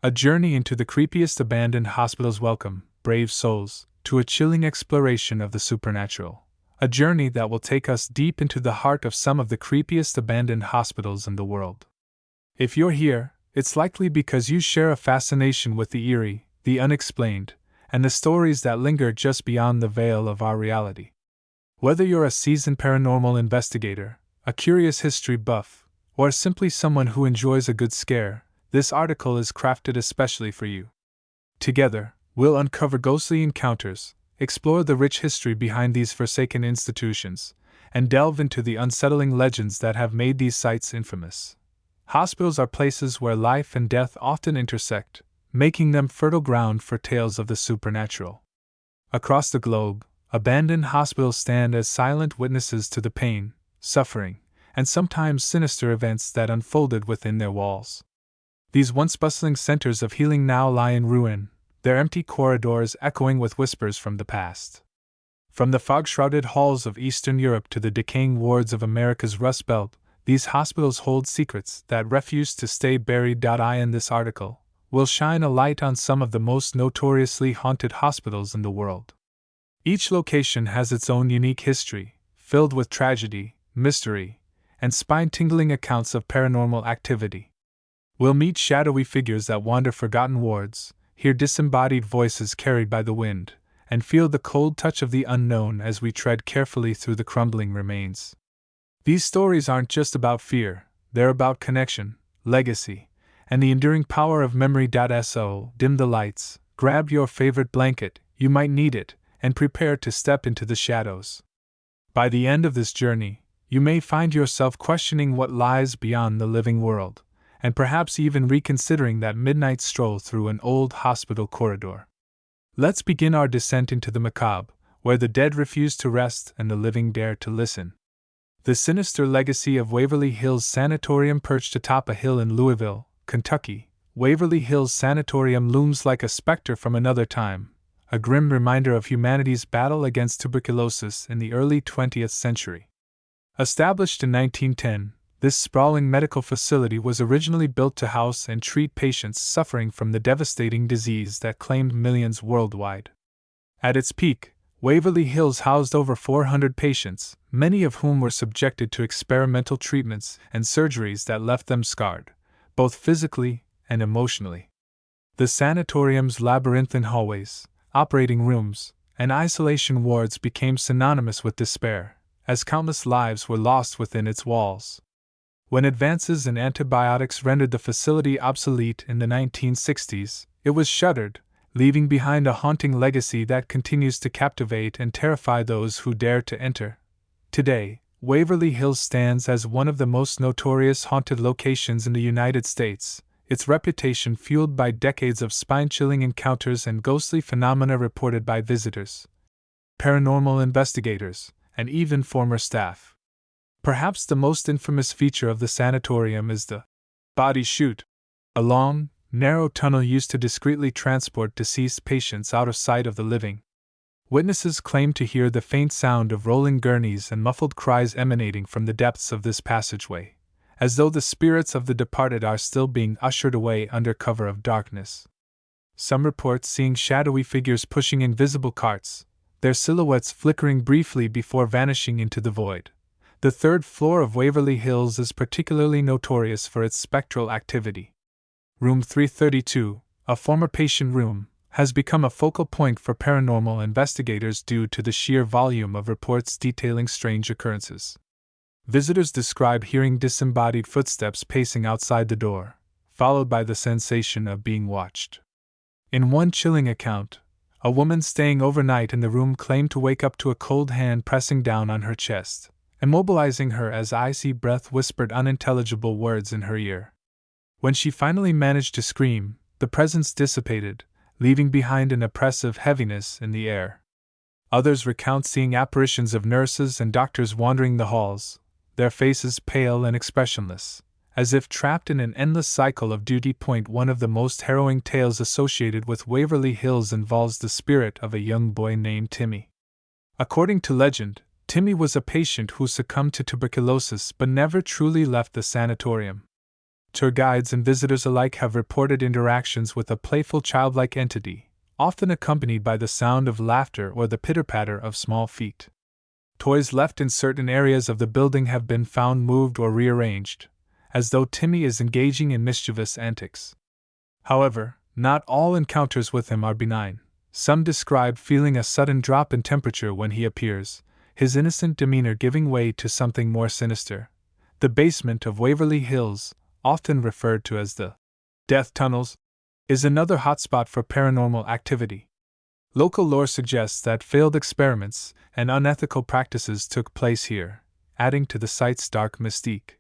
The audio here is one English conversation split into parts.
A journey into the creepiest abandoned hospitals. Welcome, brave souls, to a chilling exploration of the supernatural. A journey that will take us deep into the heart of some of the creepiest abandoned hospitals in the world. If you're here, it's likely because you share a fascination with the eerie, the unexplained, and the stories that linger just beyond the veil of our reality. Whether you're a seasoned paranormal investigator, a curious history buff, or simply someone who enjoys a good scare, this article is crafted especially for you. Together, we'll uncover ghostly encounters, explore the rich history behind these forsaken institutions, and delve into the unsettling legends that have made these sites infamous. Hospitals are places where life and death often intersect, making them fertile ground for tales of the supernatural. Across the globe, abandoned hospitals stand as silent witnesses to the pain, suffering, and sometimes sinister events that unfolded within their walls. These once bustling centers of healing now lie in ruin, their empty corridors echoing with whispers from the past. From the fog-shrouded halls of Eastern Europe to the decaying wards of America's Rust Belt, these hospitals hold secrets that refuse to stay buried. In this article, we'll shine a light on some of the most notoriously haunted hospitals in the world. Each location has its own unique history, filled with tragedy, mystery, and spine-tingling accounts of paranormal activity. We'll meet shadowy figures that wander forgotten wards, hear disembodied voices carried by the wind, and feel the cold touch of the unknown as we tread carefully through the crumbling remains. These stories aren't just about fear, they're about connection, legacy, and the enduring power of memory. So, dim the lights, grab your favorite blanket, you might need it, and prepare to step into the shadows. By the end of this journey, you may find yourself questioning what lies beyond the living world, and perhaps even reconsidering that midnight stroll through an old hospital corridor. Let's begin our descent into the macabre, where the dead refuse to rest and the living dare to listen. The sinister legacy of Waverly Hills Sanatorium. Perched atop a hill in Louisville, Kentucky, Waverly Hills Sanatorium looms like a specter from another time, a grim reminder of humanity's battle against tuberculosis in the early 20th century. Established in 1910, this sprawling medical facility was originally built to house and treat patients suffering from the devastating disease that claimed millions worldwide. At its peak, Waverly Hills housed over 400 patients, many of whom were subjected to experimental treatments and surgeries that left them scarred, both physically and emotionally. The sanatorium's labyrinthine hallways, operating rooms, and isolation wards became synonymous with despair, as countless lives were lost within its walls. When advances in antibiotics rendered the facility obsolete in the 1960s, it was shuttered, leaving behind a haunting legacy that continues to captivate and terrify those who dare to enter. Today, Waverly Hills stands as one of the most notorious haunted locations in the United States, its reputation fueled by decades of spine-chilling encounters and ghostly phenomena reported by visitors, paranormal investigators, and even former staff. Perhaps the most infamous feature of the sanatorium is the body chute, a long, narrow tunnel used to discreetly transport deceased patients out of sight of the living. Witnesses claim to hear the faint sound of rolling gurneys and muffled cries emanating from the depths of this passageway, as though the spirits of the departed are still being ushered away under cover of darkness. Some report seeing shadowy figures pushing invisible carts, their silhouettes flickering briefly before vanishing into the void. The third floor of Waverly Hills is particularly notorious for its spectral activity. Room 332, a former patient room, has become a focal point for paranormal investigators due to the sheer volume of reports detailing strange occurrences. Visitors describe hearing disembodied footsteps pacing outside the door, followed by the sensation of being watched. In one chilling account, a woman staying overnight in the room claimed to wake up to a cold hand pressing down on her chest, immobilizing her as icy breath whispered unintelligible words in her ear. When she finally managed to scream, the presence dissipated, leaving behind an oppressive heaviness in the air. Others recount seeing apparitions of nurses and doctors wandering the halls, their faces pale and expressionless, as if trapped in an endless cycle of duty. One of the most harrowing tales associated with Waverly Hills involves the spirit of a young boy named Timmy. According to legend, Timmy was a patient who succumbed to tuberculosis but never truly left the sanatorium. Tour guides and visitors alike have reported interactions with a playful childlike entity, often accompanied by the sound of laughter or the pitter-patter of small feet. Toys left in certain areas of the building have been found moved or rearranged, as though Timmy is engaging in mischievous antics. However, not all encounters with him are benign. Some describe feeling a sudden drop in temperature when he appears, his innocent demeanor giving way to something more sinister. The basement of Waverly Hills, often referred to as the Death Tunnels, is another hotspot for paranormal activity. Local lore suggests that failed experiments and unethical practices took place here, adding to the site's dark mystique.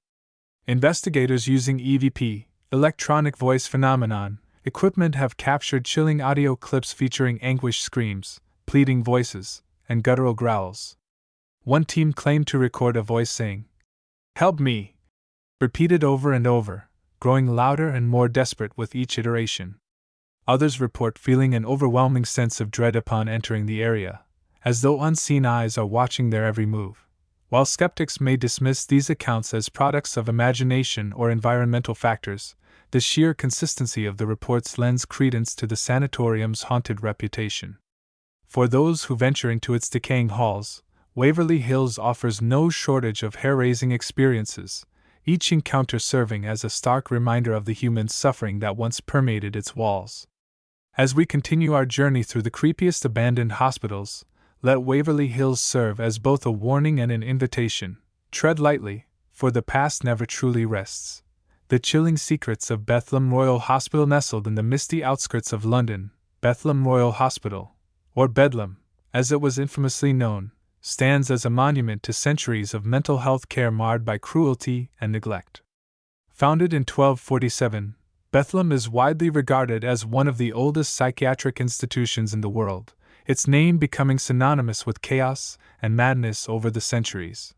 Investigators using EVP, electronic voice phenomenon, equipment have captured chilling audio clips featuring anguished screams, pleading voices, and guttural growls. One team claimed to record a voice saying, "Help me!" repeated over and over, growing louder and more desperate with each iteration. Others report feeling an overwhelming sense of dread upon entering the area, as though unseen eyes are watching their every move. While skeptics may dismiss these accounts as products of imagination or environmental factors, the sheer consistency of the reports lends credence to the sanatorium's haunted reputation. For those who venture into its decaying halls, Waverly Hills offers no shortage of hair-raising experiences, each encounter serving as a stark reminder of the human suffering that once permeated its walls. As we continue our journey through the creepiest abandoned hospitals, let Waverly Hills serve as both a warning and an invitation. Tread lightly, for the past never truly rests. The chilling secrets of Bethlem Royal Hospital. Nestled in the misty outskirts of London, Bethlem Royal Hospital, or Bedlam, as it was infamously known, stands as a monument to centuries of mental health care marred by cruelty and neglect. Founded in 1247, Bethlem is widely regarded as one of the oldest psychiatric institutions in the world, its name becoming synonymous with chaos and madness over the centuries.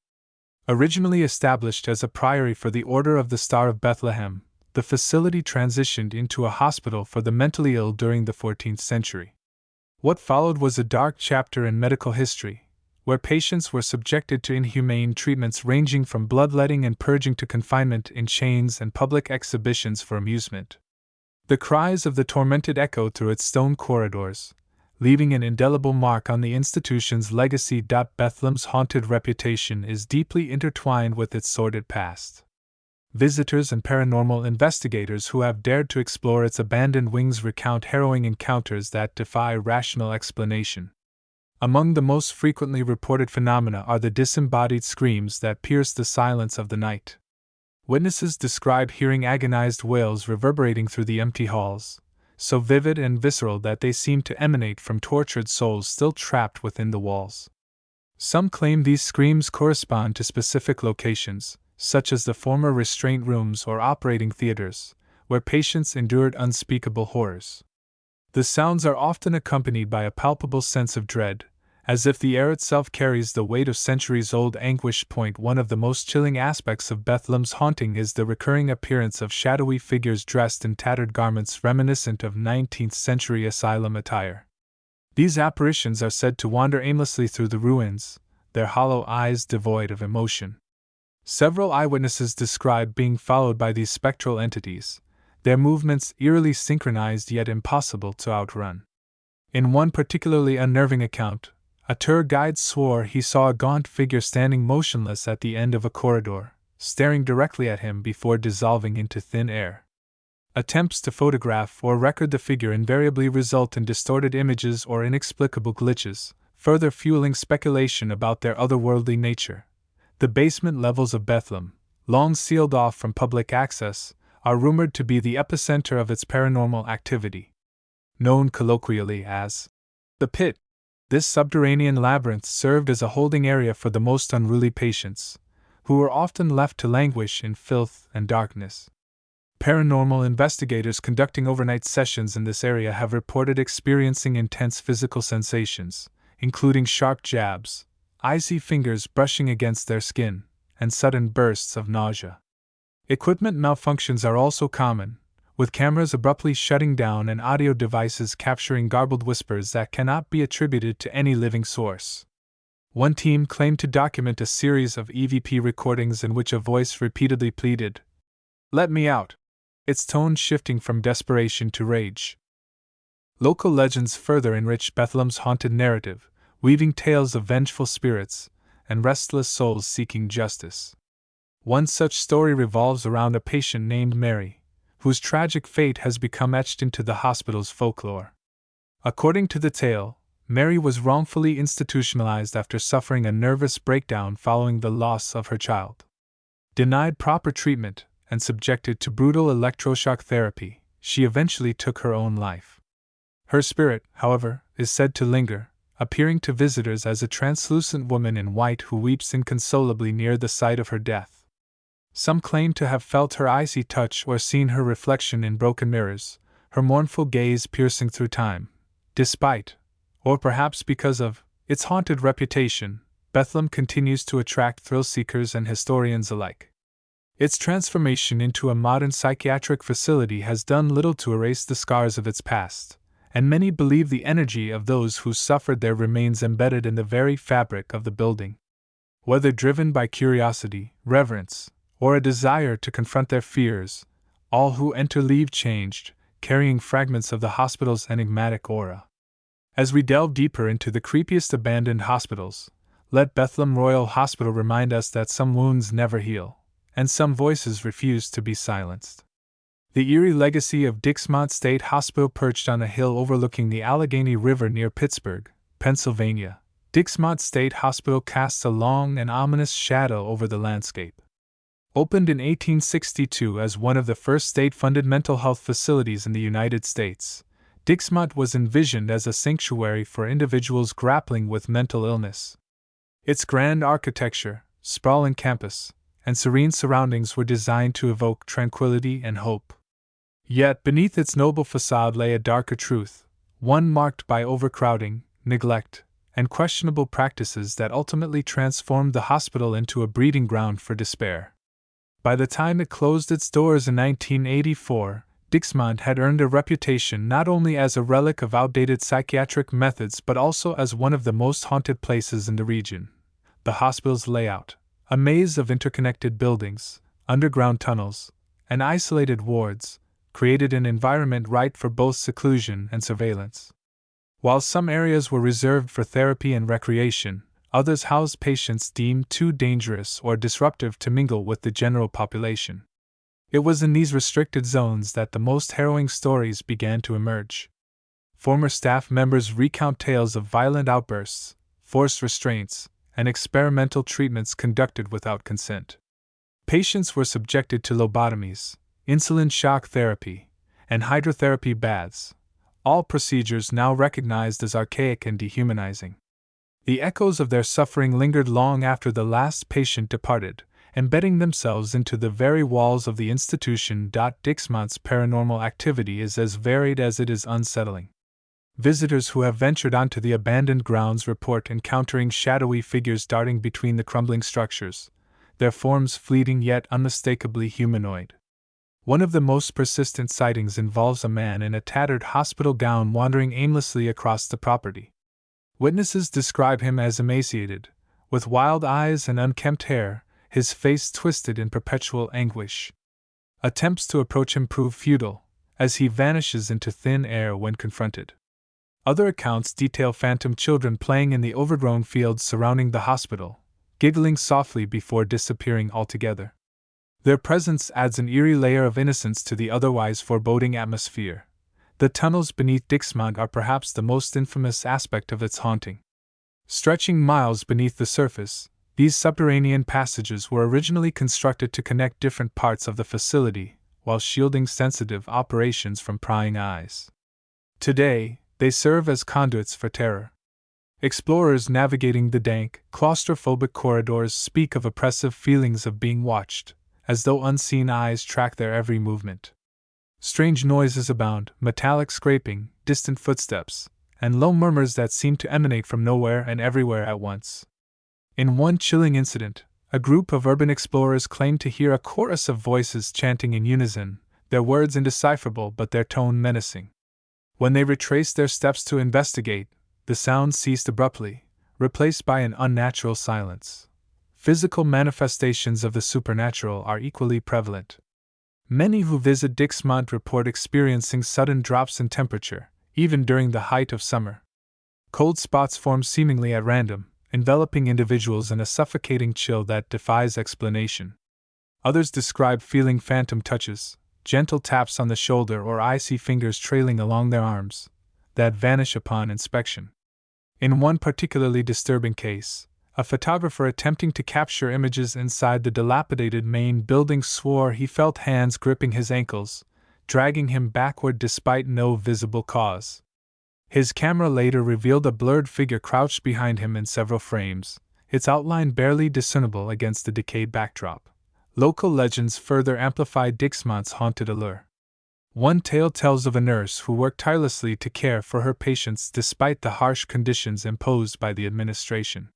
Originally established as a priory for the Order of the Star of Bethlehem, the facility transitioned into a hospital for the mentally ill during the 14th century. What followed was a dark chapter in medical history, where patients were subjected to inhumane treatments ranging from bloodletting and purging to confinement in chains and public exhibitions for amusement. The cries of the tormented echoed through its stone corridors, leaving an indelible mark on the institution's legacy. Bethlem's haunted reputation is deeply intertwined with its sordid past. Visitors and paranormal investigators who have dared to explore its abandoned wings recount harrowing encounters that defy rational explanation. Among the most frequently reported phenomena are the disembodied screams that pierce the silence of the night. Witnesses describe hearing agonized wails reverberating through the empty halls, so vivid and visceral that they seem to emanate from tortured souls still trapped within the walls. Some claim these screams correspond to specific locations, such as the former restraint rooms or operating theaters, where patients endured unspeakable horrors. The sounds are often accompanied by a palpable sense of dread, as if the air itself carries the weight of centuries-old anguish. One of the most chilling aspects of Bethlem's haunting is the recurring appearance of shadowy figures dressed in tattered garments reminiscent of 19th-century asylum attire. These apparitions are said to wander aimlessly through the ruins, their hollow eyes devoid of emotion. Several eyewitnesses describe being followed by these spectral entities, their movements eerily synchronized yet impossible to outrun. In one particularly unnerving account, a tour guide swore he saw a gaunt figure standing motionless at the end of a corridor, staring directly at him before dissolving into thin air. Attempts to photograph or record the figure invariably result in distorted images or inexplicable glitches, further fueling speculation about their otherworldly nature. The basement levels of Bethlem, long sealed off from public access, are rumored to be the epicenter of its paranormal activity. Known colloquially as the Pit, this subterranean labyrinth served as a holding area for the most unruly patients, who were often left to languish in filth and darkness. Paranormal investigators conducting overnight sessions in this area have reported experiencing intense physical sensations, including sharp jabs, icy fingers brushing against their skin, and sudden bursts of nausea. Equipment malfunctions are also common, with cameras abruptly shutting down and audio devices capturing garbled whispers that cannot be attributed to any living source. One team claimed to document a series of EVP recordings in which a voice repeatedly pleaded, "Let me out! its tone shifting from desperation to rage. Local legends further enrich Bethlehem's haunted narrative, weaving tales of vengeful spirits and restless souls seeking justice. One such story revolves around a patient named Mary, whose tragic fate has become etched into the hospital's folklore. According to the tale, Mary was wrongfully institutionalized after suffering a nervous breakdown following the loss of her child. Denied proper treatment and subjected to brutal electroshock therapy, she eventually took her own life. Her spirit, however, is said to linger, appearing to visitors as a translucent woman in white who weeps inconsolably near the site of her death. Some claim to have felt her icy touch or seen her reflection in broken mirrors, her mournful gaze piercing through time. Despite, or perhaps because of, its haunted reputation, Bethlehem continues to attract thrill-seekers and historians alike. Its transformation into a modern psychiatric facility has done little to erase the scars of its past, and many believe the energy of those who suffered there remains embedded in the very fabric of the building. Whether driven by curiosity, reverence, or a desire to confront their fears, all who enter leave changed, carrying fragments of the hospital's enigmatic aura. As we delve deeper into the creepiest abandoned hospitals, let Bethlehem Royal Hospital remind us that some wounds never heal, and some voices refuse to be silenced. The eerie legacy of Dixmont State Hospital, perched on a hill overlooking the Allegheny River near Pittsburgh, Pennsylvania, Dixmont State Hospital casts a long and ominous shadow over the landscape. Opened in 1862 as one of the first state-funded mental health facilities in the United States, Dixmont was envisioned as a sanctuary for individuals grappling with mental illness. Its grand architecture, sprawling campus, and serene surroundings were designed to evoke tranquility and hope. Yet beneath its noble facade lay a darker truth, one marked by overcrowding, neglect, and questionable practices that ultimately transformed the hospital into a breeding ground for despair. By the time it closed its doors in 1984, Dixmont had earned a reputation not only as a relic of outdated psychiatric methods but also as one of the most haunted places in the region. The hospital's layout, a maze of interconnected buildings, underground tunnels, and isolated wards, created an environment ripe for both seclusion and surveillance. While some areas were reserved for therapy and recreation, others housed patients deemed too dangerous or disruptive to mingle with the general population. It was in these restricted zones that the most harrowing stories began to emerge. Former staff members recount tales of violent outbursts, forced restraints, and experimental treatments conducted without consent. Patients were subjected to lobotomies, insulin shock therapy, and hydrotherapy baths, all procedures now recognized as archaic and dehumanizing. The echoes of their suffering lingered long after the last patient departed, embedding themselves into the very walls of the institution. Dixmont's paranormal activity is as varied as it is unsettling. Visitors who have ventured onto the abandoned grounds report encountering shadowy figures darting between the crumbling structures, their forms fleeting yet unmistakably humanoid. One of the most persistent sightings involves a man in a tattered hospital gown wandering aimlessly across the property. Witnesses describe him as emaciated, with wild eyes and unkempt hair, his face twisted in perpetual anguish. Attempts to approach him prove futile, as he vanishes into thin air when confronted. Other accounts detail phantom children playing in the overgrown fields surrounding the hospital, giggling softly before disappearing altogether. Their presence adds an eerie layer of innocence to the otherwise foreboding atmosphere. The tunnels beneath Dixmont are perhaps the most infamous aspect of its haunting. Stretching miles beneath the surface, these subterranean passages were originally constructed to connect different parts of the facility, while shielding sensitive operations from prying eyes. Today, they serve as conduits for terror. Explorers navigating the dank, claustrophobic corridors speak of oppressive feelings of being watched, as though unseen eyes track their every movement. Strange noises abound, metallic scraping, distant footsteps, and low murmurs that seem to emanate from nowhere and everywhere at once. In one chilling incident, a group of urban explorers claimed to hear a chorus of voices chanting in unison, their words indecipherable but their tone menacing. When they retraced their steps to investigate, the sound ceased abruptly, replaced by an unnatural silence. Physical manifestations of the supernatural are equally prevalent. Many who visit Dixmont report experiencing sudden drops in temperature, even during the height of summer. Cold spots form seemingly at random, enveloping individuals in a suffocating chill that defies explanation. Others describe feeling phantom touches, gentle taps on the shoulder or icy fingers trailing along their arms, that vanish upon inspection. In one particularly disturbing case, a photographer attempting to capture images inside the dilapidated main building swore he felt hands gripping his ankles, dragging him backward despite no visible cause. His camera later revealed a blurred figure crouched behind him in several frames, its outline barely discernible against the decayed backdrop. Local legends further amplify Dixmont's haunted allure. One tale tells of a nurse who worked tirelessly to care for her patients despite the harsh conditions imposed by the administration.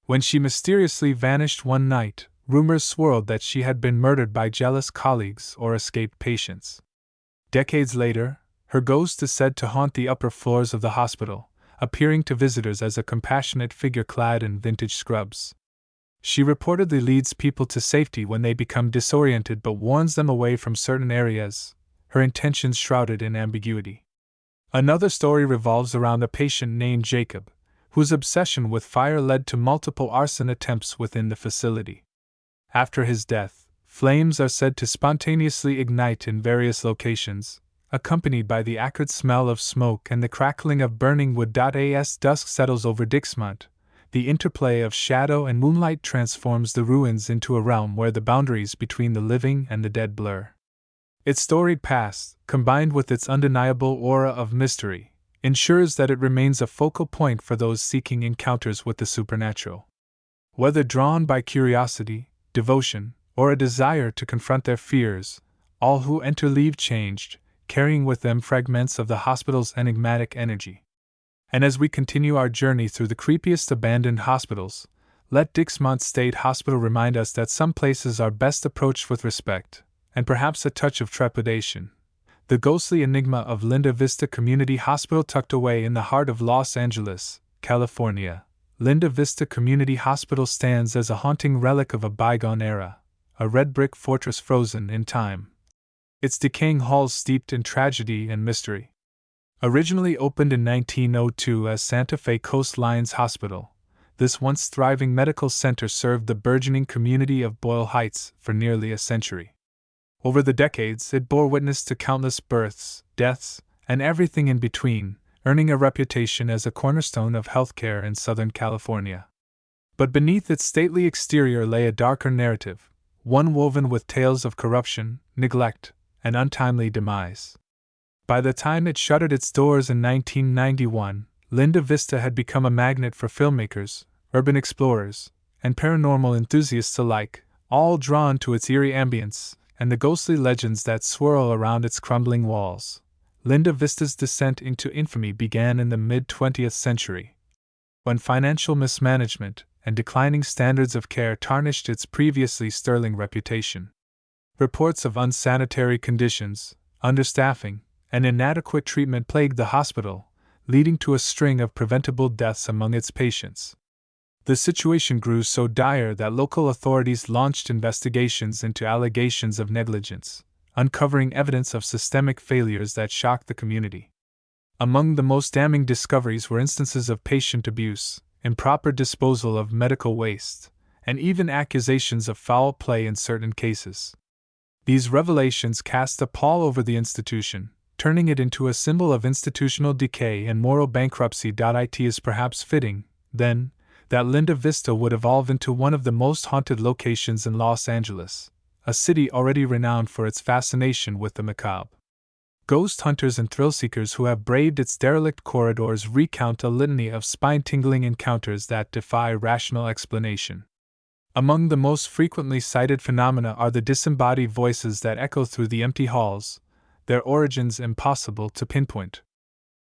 When she mysteriously vanished one night, rumors swirled that she had been murdered by jealous colleagues or escaped patients. Decades later, her ghost is said to haunt the upper floors of the hospital, appearing to visitors as a compassionate figure clad in vintage scrubs. She reportedly leads people to safety when they become disoriented but warns them away from certain areas, her intentions shrouded in ambiguity. Another story revolves around a patient named Jacob, whose obsession with fire led to multiple arson attempts within the facility. After his death, flames are said to spontaneously ignite in various locations, accompanied by the acrid smell of smoke and the crackling of burning wood. As dusk settles over Dixmont, the interplay of shadow and moonlight transforms the ruins into a realm where the boundaries between the living and the dead blur. Its storied past, combined with its undeniable aura of mystery, ensures that it remains a focal point for those seeking encounters with the supernatural. Whether drawn by curiosity, devotion, or a desire to confront their fears, all who enter leave changed, carrying with them fragments of the hospital's enigmatic energy. And as we continue our journey through the creepiest abandoned hospitals, let Dixmont State Hospital remind us that some places are best approached with respect, and perhaps a touch of trepidation. The ghostly enigma of Linda Vista Community Hospital, tucked away in the heart of Los Angeles, California. Linda Vista Community Hospital stands as a haunting relic of a bygone era, a red brick fortress frozen in time. Its decaying halls steeped in tragedy and mystery. Originally opened in 1902 as Santa Fe Coastlines Hospital, this once thriving medical center served the burgeoning community of Boyle Heights for nearly a century. Over the decades, it bore witness to countless births, deaths, and everything in between, earning a reputation as a cornerstone of healthcare in Southern California. But beneath its stately exterior lay a darker narrative, one woven with tales of corruption, neglect, and untimely demise. By the time it shuttered its doors in 1991, Linda Vista had become a magnet for filmmakers, urban explorers, and paranormal enthusiasts alike, all drawn to its eerie ambience and the ghostly legends that swirl around its crumbling walls. Linda Vista's descent into infamy began in the mid-20th century, when financial mismanagement and declining standards of care tarnished its previously sterling reputation. Reports of unsanitary conditions, understaffing, and inadequate treatment plagued the hospital, leading to a string of preventable deaths among its patients. The situation grew so dire that local authorities launched investigations into allegations of negligence, uncovering evidence of systemic failures that shocked the community. Among the most damning discoveries were instances of patient abuse, improper disposal of medical waste, and even accusations of foul play in certain cases. These revelations cast a pall over the institution, turning it into a symbol of institutional decay and moral bankruptcy. It is perhaps fitting, then, that Linda Vista would evolve into one of the most haunted locations in Los Angeles, a city already renowned for its fascination with the macabre. Ghost hunters and thrill-seekers who have braved its derelict corridors recount a litany of spine-tingling encounters that defy rational explanation. Among the most frequently cited phenomena are the disembodied voices that echo through the empty halls, their origins impossible to pinpoint.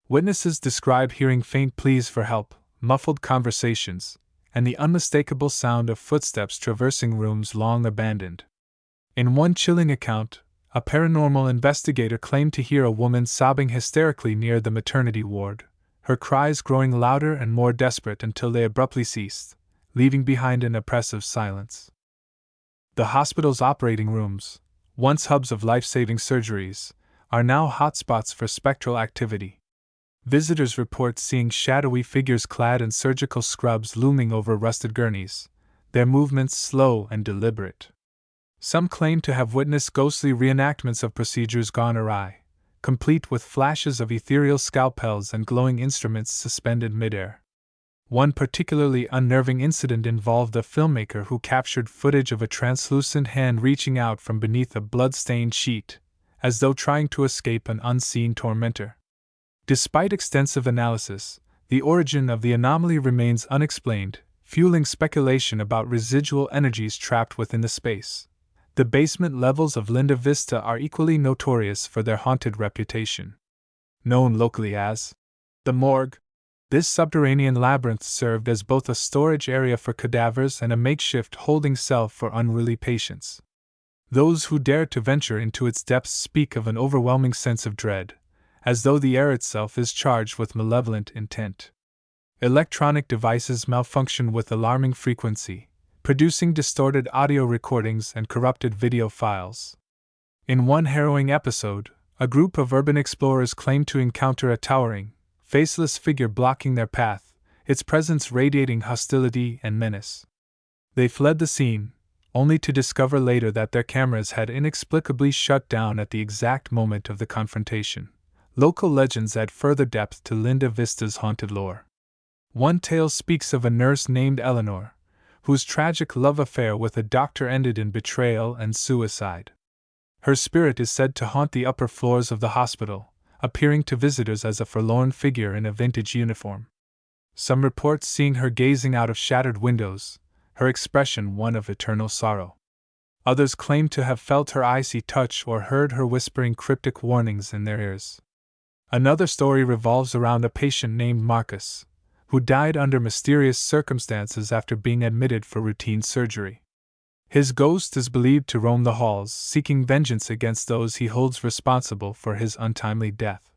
Witnesses describe hearing faint pleas for help, muffled conversations, and the unmistakable sound of footsteps traversing rooms long abandoned. In one chilling account, a paranormal investigator claimed to hear a woman sobbing hysterically near the maternity ward, her cries growing louder and more desperate until they abruptly ceased, leaving behind an oppressive silence. The hospital's operating rooms, once hubs of life-saving surgeries, are now hotspots for spectral activity. Visitors report seeing shadowy figures clad in surgical scrubs looming over rusted gurneys, their movements slow and deliberate. Some claim to have witnessed ghostly reenactments of procedures gone awry, complete with flashes of ethereal scalpels and glowing instruments suspended midair. One particularly unnerving incident involved a filmmaker who captured footage of a translucent hand reaching out from beneath a blood-stained sheet, as though trying to escape an unseen tormentor. Despite extensive analysis, the origin of the anomaly remains unexplained, fueling speculation about residual energies trapped within the space. The basement levels of Linda Vista are equally notorious for their haunted reputation. Known locally as the morgue, this subterranean labyrinth served as both a storage area for cadavers and a makeshift holding cell for unruly patients. Those who dare to venture into its depths speak of an overwhelming sense of dread, as though the air itself is charged with malevolent intent. Electronic devices malfunction with alarming frequency, producing distorted audio recordings and corrupted video files. In one harrowing episode, a group of urban explorers claimed to encounter a towering, faceless figure blocking their path, its presence radiating hostility and menace. They fled the scene, only to discover later that their cameras had inexplicably shut down at the exact moment of the confrontation. Local legends add further depth to Linda Vista's haunted lore. One tale speaks of a nurse named Eleanor, whose tragic love affair with a doctor ended in betrayal and suicide. Her spirit is said to haunt the upper floors of the hospital, appearing to visitors as a forlorn figure in a vintage uniform. Some report seeing her gazing out of shattered windows, her expression one of eternal sorrow. Others claim to have felt her icy touch or heard her whispering cryptic warnings in their ears. Another story revolves around a patient named Marcus, who died under mysterious circumstances after being admitted for routine surgery. His ghost is believed to roam the halls, seeking vengeance against those he holds responsible for his untimely death.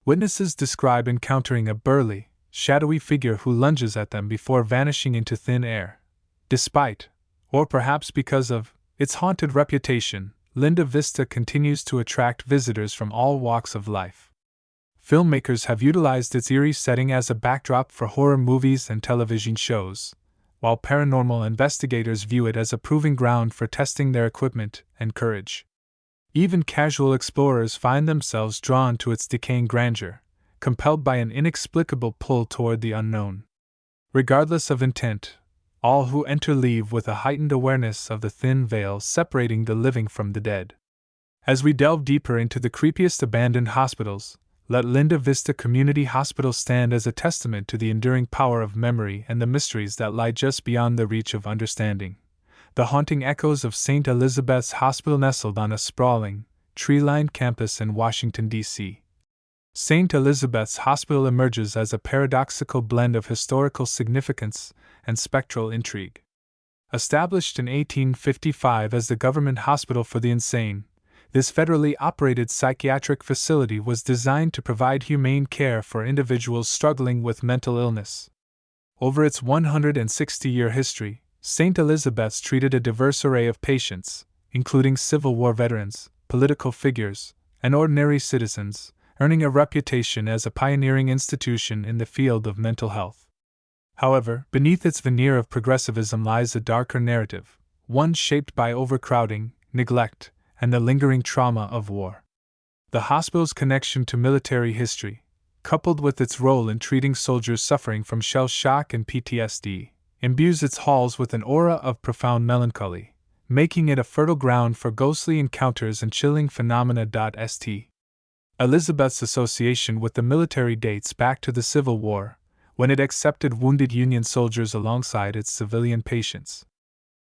Witnesses describe encountering a burly, shadowy figure who lunges at them before vanishing into thin air. Despite, or perhaps because of, its haunted reputation, Linda Vista continues to attract visitors from all walks of life. Filmmakers have utilized its eerie setting as a backdrop for horror movies and television shows, while paranormal investigators view it as a proving ground for testing their equipment and courage. Even casual explorers find themselves drawn to its decaying grandeur, compelled by an inexplicable pull toward the unknown. Regardless of intent, all who enter leave with a heightened awareness of the thin veil separating the living from the dead. As we delve deeper into the creepiest abandoned hospitals, let Linda Vista Community Hospital stand as a testament to the enduring power of memory and the mysteries that lie just beyond the reach of understanding. The haunting echoes of St. Elizabeth's Hospital nestled on a sprawling, tree-lined campus in Washington, D.C. St. Elizabeth's Hospital emerges as a paradoxical blend of historical significance and spectral intrigue. Established in 1855 as the government hospital for the insane, this federally operated psychiatric facility was designed to provide humane care for individuals struggling with mental illness. Over its 160-year history, St. Elizabeth's treated a diverse array of patients, including Civil War veterans, political figures, and ordinary citizens, earning a reputation as a pioneering institution in the field of mental health. However, beneath its veneer of progressivism lies a darker narrative, one shaped by overcrowding, neglect, and the lingering trauma of war. The hospital's connection to military history, coupled with its role in treating soldiers suffering from shell shock and PTSD, imbues its halls with an aura of profound melancholy, making it a fertile ground for ghostly encounters and chilling phenomena. St. Elizabeth's association with the military dates back to the Civil War, when it accepted wounded Union soldiers alongside its civilian patients.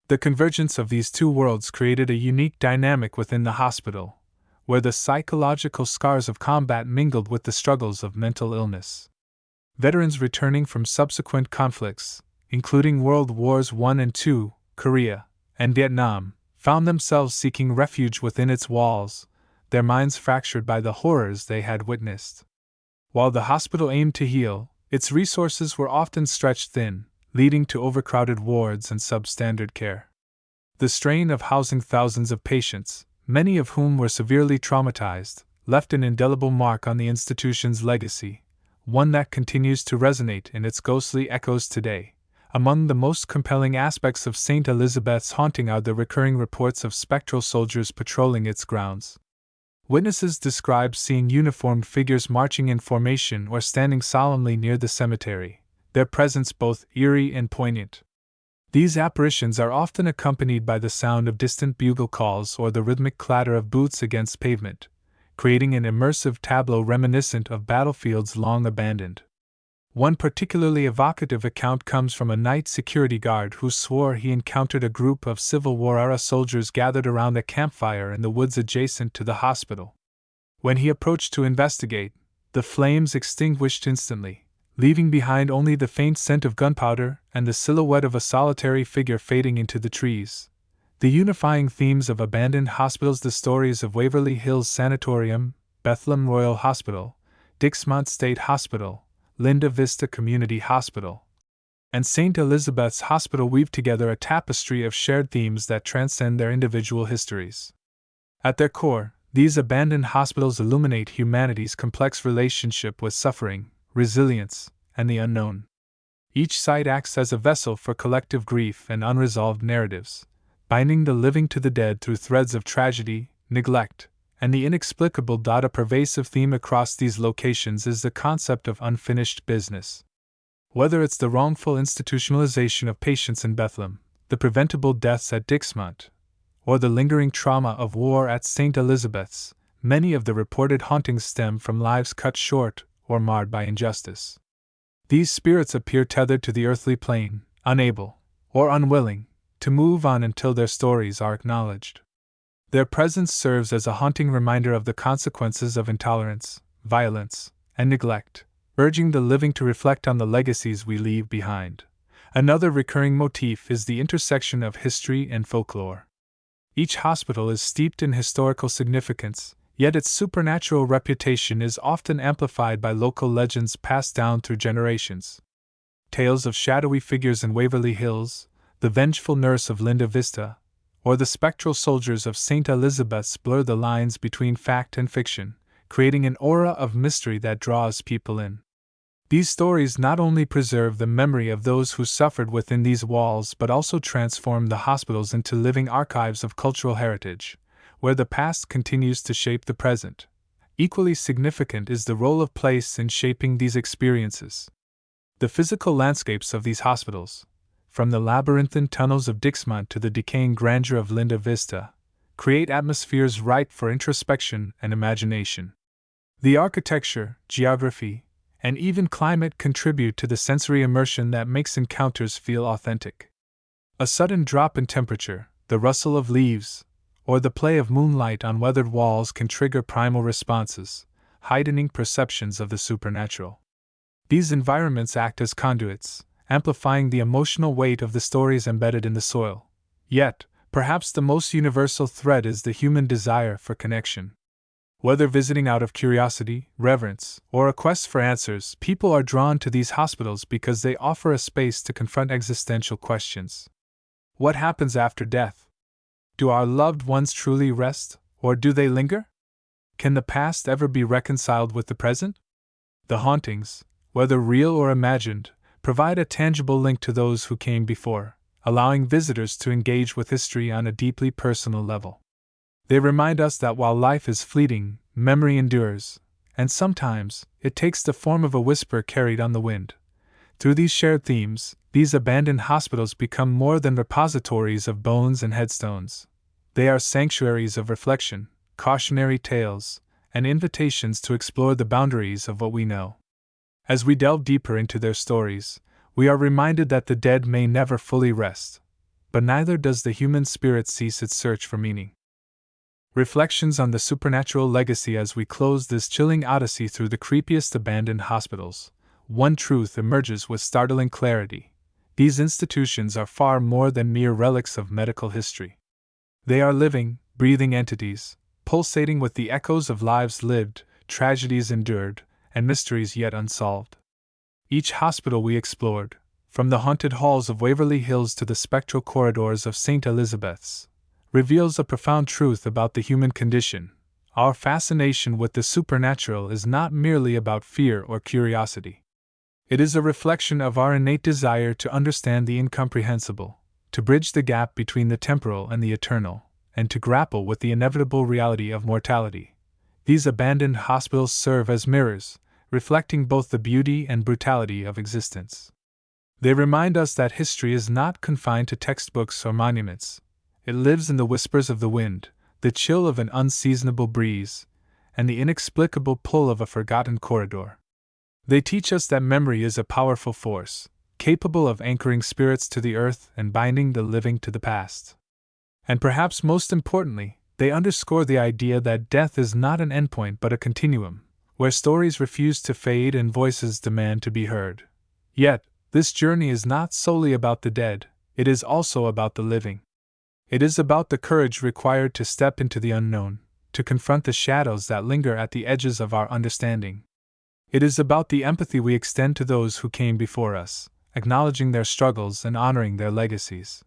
The convergence of these two worlds created a unique dynamic within the hospital, where the psychological scars of combat mingled with the struggles of mental illness. Veterans returning from subsequent conflicts, including World Wars I and II, Korea, and Vietnam, found themselves seeking refuge within its walls, their minds fractured by the horrors they had witnessed. While the hospital aimed to heal, its resources were often stretched thin, leading to overcrowded wards and substandard care. The strain of housing thousands of patients, many of whom were severely traumatized, left an indelible mark on the institution's legacy, one that continues to resonate in its ghostly echoes today. Among the most compelling aspects of St. Elizabeth's haunting are the recurring reports of spectral soldiers patrolling its grounds. Witnesses describe seeing uniformed figures marching in formation or standing solemnly near the cemetery, their presence both eerie and poignant. These apparitions are often accompanied by the sound of distant bugle calls or the rhythmic clatter of boots against pavement, creating an immersive tableau reminiscent of battlefields long abandoned. One particularly evocative account comes from a night security guard who swore he encountered a group of Civil War-era soldiers gathered around a campfire in the woods adjacent to the hospital. When he approached to investigate, the flames extinguished instantly, leaving behind only the faint scent of gunpowder and the silhouette of a solitary figure fading into the trees. The unifying themes of abandoned hospitals, the stories of Waverly Hills Sanatorium, Bethlehem Royal Hospital, Dixmont State Hospital, Linda Vista Community Hospital, and St. Elizabeth's Hospital weave together a tapestry of shared themes that transcend their individual histories. At their core, these abandoned hospitals illuminate humanity's complex relationship with suffering, resilience, and the unknown. Each site acts as a vessel for collective grief and unresolved narratives, binding the living to the dead through threads of tragedy, neglect, and the inexplicable. A pervasive theme across these locations is the concept of unfinished business. Whether it's the wrongful institutionalization of patients in Bethlehem, the preventable deaths at Dixmont, or the lingering trauma of war at St. Elizabeth's, many of the reported hauntings stem from lives cut short or marred by injustice. These spirits appear tethered to the earthly plane, unable, or unwilling, to move on until their stories are acknowledged. Their presence serves as a haunting reminder of the consequences of intolerance, violence, and neglect, urging the living to reflect on the legacies we leave behind. Another recurring motif is the intersection of history and folklore. Each hospital is steeped in historical significance, yet its supernatural reputation is often amplified by local legends passed down through generations. Tales of shadowy figures in Waverly Hills, the vengeful nurse of Linda Vista, or the spectral soldiers of St. Elizabeth's blur the lines between fact and fiction, creating an aura of mystery that draws people in. These stories not only preserve the memory of those who suffered within these walls but also transform the hospitals into living archives of cultural heritage, where the past continues to shape the present. Equally significant is the role of place in shaping these experiences. The physical landscapes of these hospitals, from the labyrinthine tunnels of Dixmont to the decaying grandeur of Linda Vista, create atmospheres ripe for introspection and imagination. The architecture, geography, and even climate contribute to the sensory immersion that makes encounters feel authentic. A sudden drop in temperature, the rustle of leaves, or the play of moonlight on weathered walls can trigger primal responses, heightening perceptions of the supernatural. These environments act as conduits, amplifying the emotional weight of the stories embedded in the soil. Yet, perhaps the most universal thread is the human desire for connection. Whether visiting out of curiosity, reverence, or a quest for answers, people are drawn to these hospitals because they offer a space to confront existential questions. What happens after death? Do our loved ones truly rest, or do they linger? Can the past ever be reconciled with the present? The hauntings, whether real or imagined, provide a tangible link to those who came before, allowing visitors to engage with history on a deeply personal level. They remind us that while life is fleeting, memory endures, and sometimes it takes the form of a whisper carried on the wind. Through these shared themes, these abandoned hospitals become more than repositories of bones and headstones. They are sanctuaries of reflection, cautionary tales, and invitations to explore the boundaries of what we know. As we delve deeper into their stories, we are reminded that the dead may never fully rest, but neither does the human spirit cease its search for meaning. Reflections on the supernatural legacy. As we close this chilling odyssey through the creepiest abandoned hospitals, one truth emerges with startling clarity: these institutions are far more than mere relics of medical history. They are living, breathing entities, pulsating with the echoes of lives lived, tragedies endured, and mysteries yet unsolved. Each hospital we explored, from the haunted halls of Waverly Hills to the spectral corridors of St. Elizabeth's, reveals a profound truth about the human condition. Our fascination with the supernatural is not merely about fear or curiosity. It is a reflection of our innate desire to understand the incomprehensible, to bridge the gap between the temporal and the eternal, and to grapple with the inevitable reality of mortality. These abandoned hospitals serve as mirrors, reflecting both the beauty and brutality of existence. They remind us that history is not confined to textbooks or monuments. It lives in the whispers of the wind, the chill of an unseasonable breeze, and the inexplicable pull of a forgotten corridor. They teach us that memory is a powerful force, capable of anchoring spirits to the earth and binding the living to the past. And perhaps most importantly, they underscore the idea that death is not an endpoint but a continuum, where stories refuse to fade and voices demand to be heard. Yet, this journey is not solely about the dead, it is also about the living. It is about the courage required to step into the unknown, to confront the shadows that linger at the edges of our understanding. It is about the empathy we extend to those who came before us, acknowledging their struggles and honoring their legacies.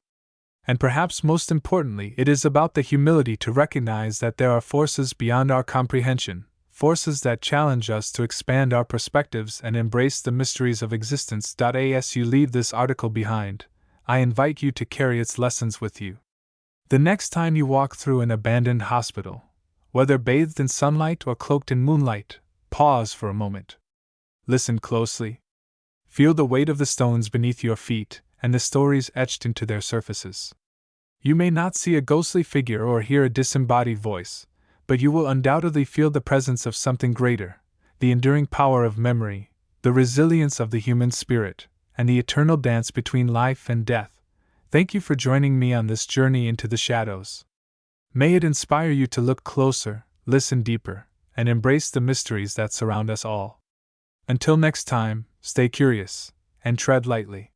And perhaps most importantly, it is about the humility to recognize that there are forces beyond our comprehension, forces that challenge us to expand our perspectives and embrace the mysteries of existence. As you leave this article behind, I invite you to carry its lessons with you. The next time you walk through an abandoned hospital, whether bathed in sunlight or cloaked in moonlight, pause for a moment. Listen closely. Feel the weight of the stones beneath your feet and the stories etched into their surfaces. You may not see a ghostly figure or hear a disembodied voice, but you will undoubtedly feel the presence of something greater, the enduring power of memory, the resilience of the human spirit, and the eternal dance between life and death. Thank you for joining me on this journey into the shadows. May it inspire you to look closer, listen deeper, and embrace the mysteries that surround us all. Until next time, stay curious and tread lightly.